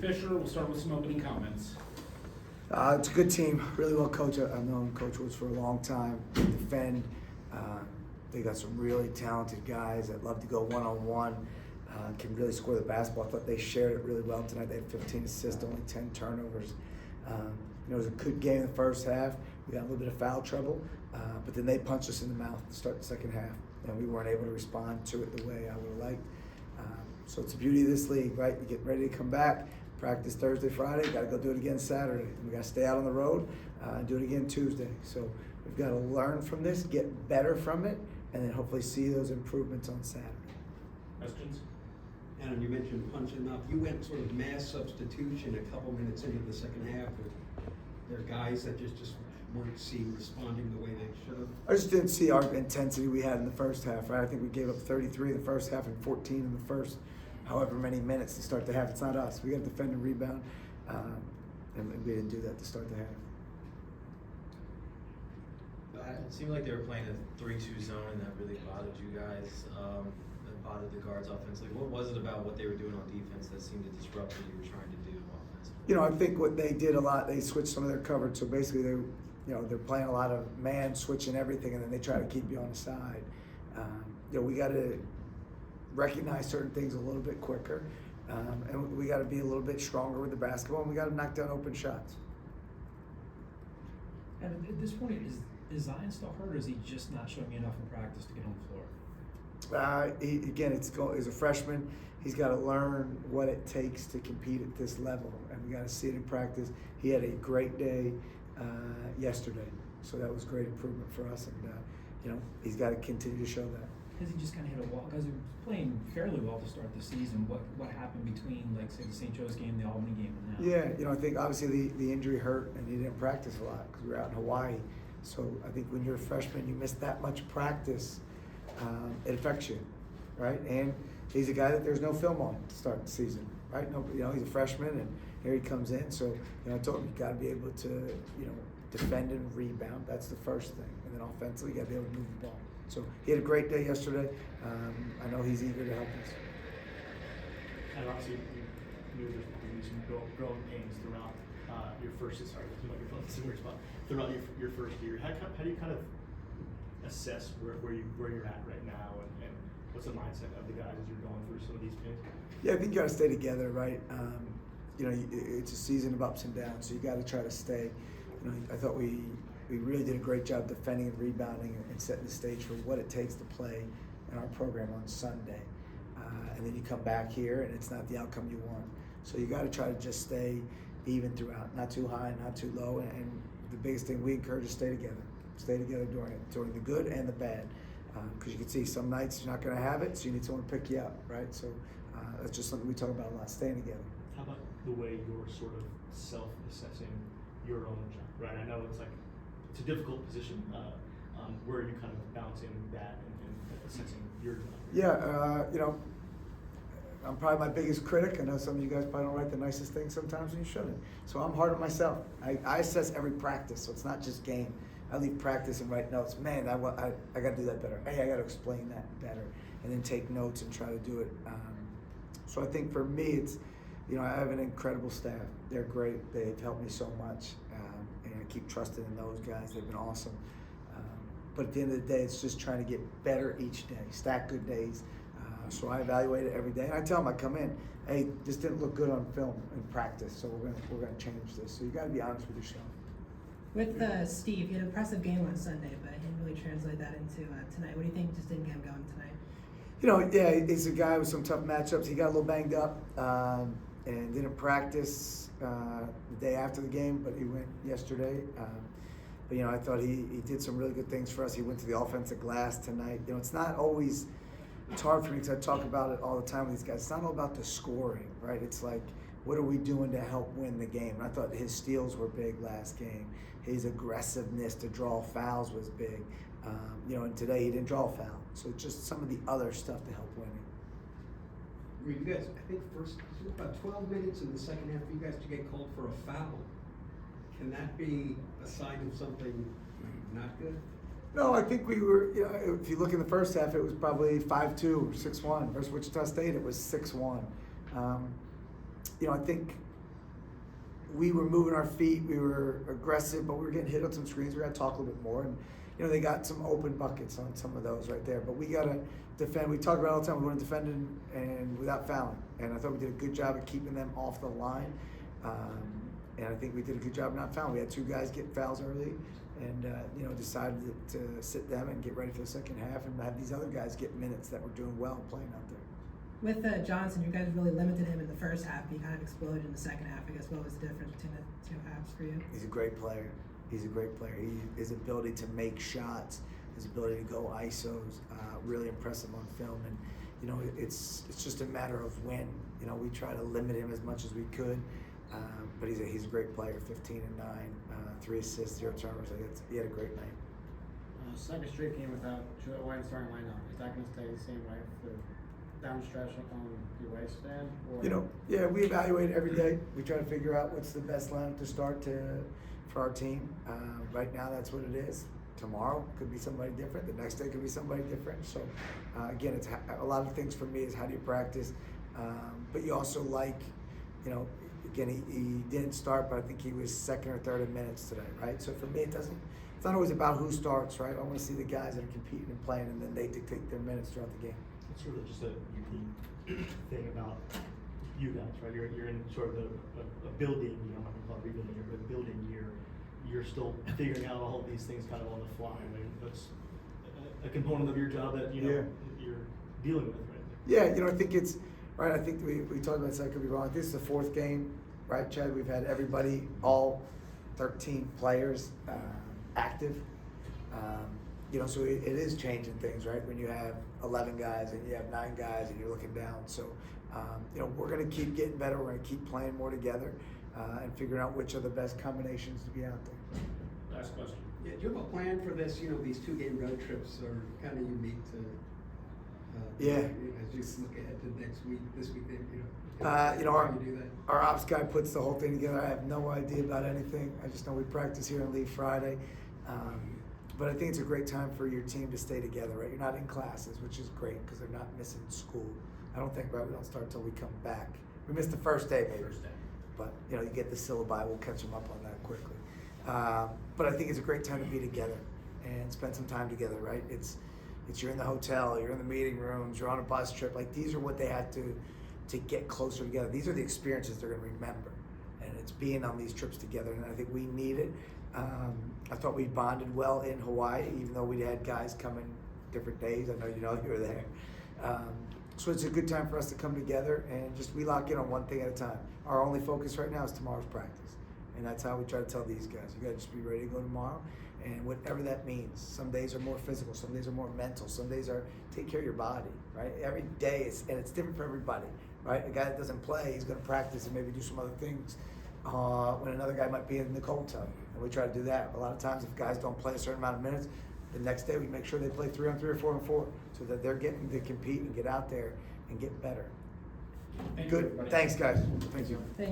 Fisher, we'll start with some opening comments. It's a good team, really well coached. I've known Coach Woods for a long time. They defend. They got some really talented guys that love to go one-on-one, can really score the basketball. I thought they shared it really well tonight. They had 15 assists, only 10 turnovers. It was a good game in the first half. We got a little bit of foul trouble, but then they punched us in the mouth to start the second half, and we weren't able to respond to it the way I would have liked. So it's the beauty of this league, right? You get ready to come back, practice Thursday, Friday, got to go do it again Saturday. And we got to stay out on the road and do it again Tuesday. So we've got to learn from this, get better from it, and then hopefully see those improvements on Saturday. Questions? And you mentioned punching up. You went sort of mass substitution a couple minutes into the second half. There are guys that just weren't seen responding the way they should have. I just didn't see our intensity we had in the first half, right? I think we gave up 33 in the first half and 14 in the first however many minutes to start the half. It's not us. We got to defend and rebound, and we didn't do that to start the half. It seemed like they were playing a 3-2 zone, and that really bothered you guys. That bothered the guards offensively. What was it about what they were doing on defense that seemed to disrupt what you were trying to do offensively? I think what they did a lot, they switched some of their coverage. So basically, they're playing a lot of man, switching everything, and then they try to keep you on the side. We got to recognize certain things a little bit quicker, and we got to be a little bit stronger with the basketball, and we got to knock down open shots. And at this point, is Zion still hurt, or is he just not showing enough in practice to get on the floor? As a freshman, he's got to learn what it takes to compete at this level, and we got to see it in practice. He had a great day yesterday, so that was great improvement for us, and he's got to continue to show that. Has he just kind of hit a wall? Because he was playing fairly well to start the season. What happened between, like, say, the St. Joe's game, the Albany game, and now? Yeah, I think obviously the injury hurt, and he didn't practice a lot because we were out in Hawaii. So I think when you're a freshman, you miss that much practice, it affects you, right? And he's a guy that there's no film on to start the season, right? No, he's a freshman, and here he comes in. So I told him you got to be able to, defend and rebound. That's the first thing, and then offensively, you got to be able to move the ball. So he had a great day yesterday. I know he's eager to help us. And obviously, you knew there's going to be some growing pains throughout your first. Sorry, your phone is in a weird spot. Throughout your first year, how do you kind of assess where you're at right now, and what's the mindset of the guys as you're going through some of these pains? Yeah, I think you got to stay together, right? It's a season of ups and downs, so you got to try to stay. I thought we really did a great job defending and rebounding and setting the stage for what it takes to play in our program on Sunday. And then you come back here and it's not the outcome you want. So you got to try to just stay even throughout, not too high, not too low. And the biggest thing we encourage is stay together. Stay together during the good and the bad. Because you can see some nights you're not going to have it, so you need someone to pick you up, right? So that's just something we talk about a lot, staying together. How about the way you're sort of self-assessing your own job, right? I know it's a difficult position. Where are you kind of balancing that and assessing your job? Yeah, I'm probably my biggest critic. I know some of you guys probably don't write the nicest things sometimes, and you shouldn't. So I'm hard on myself. I assess every practice, so it's not just game. I leave practice and write notes. Man, I got to do that better. Hey, I got to explain that better, and then take notes and try to do it. So I think for me, it's, I have an incredible staff. They're great. They've helped me so much, and I keep trusting in those guys. They've been awesome. But at the end of the day, it's just trying to get better each day, stack good days. So I evaluate it every day, and I tell them, I come in, hey, this didn't look good on film in practice, so we're gonna change this. So you got to be honest with yourself. With Steve, he had an impressive game on Sunday, but he didn't really translate that into tonight. What do you think just didn't get him going tonight? Yeah, he's a guy with some tough matchups. He got a little banged up and didn't practice the day after the game, but he went yesterday. But I thought he did some really good things for us. He went to the offensive glass tonight. It's not always. It's hard for me because I talk about it all the time with these guys. It's not all about the scoring, right? It's like, what are we doing to help win the game? And I thought his steals were big last game. His aggressiveness to draw fouls was big. And today he didn't draw a foul. So just some of the other stuff to help winning. You guys, I think about 12 minutes in the second half, you guys to get called for a foul. Can that be a sign of something not good? No, I think we were, if you look in the first half, it was probably 5-2 or 6-1. Versus Wichita State, it was 6-1. I think we were moving our feet, we were aggressive, but we were getting hit on some screens. We got to talk a little bit more, and they got some open buckets on some of those right there. But we got to defend. We talk about it all the time. We want to defend and without fouling, and I thought we did a good job of keeping them off the line. And I think we did a good job of not fouling. We had 2 guys get fouls early, and decided to sit them and get ready for the second half, and have these other guys get minutes that were doing well playing out there. With Johnson, you guys really limited him in the first half. He kind of exploded in the second half. I guess what was the difference between the 2 halves for you? He's a great player. His ability to make shots, his ability to go ISOs, really impressive on film. And it's just a matter of when. We try to limit him as much as we could, but he's a great player. 15 and 9, 3 assists, 0 turnovers. He had a great night. Second straight game without Joe White starting lineup. Is that going to stay the same way for down stretch on the away stand? Or? Yeah, we evaluate every day. We try to figure out what's the best lineup to start for our team. Right now, that's what it is. Tomorrow could be somebody different. The next day could be somebody different. So, again, it's a lot of things for me is how do you practice, but you also again, he didn't start, but I think he was second or third in minutes today, right? So for me, it's not always about who starts, right? I want to see the guys that are competing and playing, and then they dictate their minutes throughout the game. It's sort of just a unique thing about you guys, right? You're in sort of a building, I'm not gonna call it rebuilding year, but building year. You're still figuring out all of these things kind of on the fly. I mean, that's a component of your job that you're dealing with, right? Yeah, I think it's right. I think we talked about this. I could be wrong. This is the 4th game, right, Chad? We've had everybody, all 13 players active. So it is changing things, right? When you have 11 guys and you have 9 guys and you're looking down. So, we're going to keep getting better. We're going to keep playing more together and figuring out which are the best combinations to be out there. Last question. Yeah, do you have a plan for this? These 2-game road trips are kind of unique to. Yeah. As you look ahead to next week, this week, Our you do that. our ops guy puts the whole thing together. I have no idea about anything. I just know we practice here and leave Friday. But I think it's a great time for your team to stay together, right? You're not in classes, which is great because they're not missing school. I don't think, right, we don't start until we come back. We missed the first day, maybe. First day. But, you get the syllabi, we'll catch them up on that quickly. But I think it's a great time to be together and spend some time together, right? It's you're in the hotel, you're in the meeting rooms, you're on a bus trip. Like, these are what they had to get closer together. These are the experiences they're going to remember. And it's being on these trips together, and I think we need it. I thought we bonded well in Hawaii, even though we had guys coming different days. I know you were there. So it's a good time for us to come together and just we lock in on one thing at a time. Our only focus right now is tomorrow's practice. And that's how we try to tell these guys. You gotta just be ready to go tomorrow, and whatever that means. Some days are more physical, some days are more mental, some days are take care of your body, right? Every day and it's different for everybody, right? A guy that doesn't play, he's gonna practice and maybe do some other things. When another guy might be in the cold tub, and we try to do that. A lot of times, if guys don't play a certain amount of minutes, the next day we make sure they play 3-on-3 or 4-on-4, so that they're getting to compete and get out there and get better. Thank you, Good. everybody. Thanks, guys. Thank you.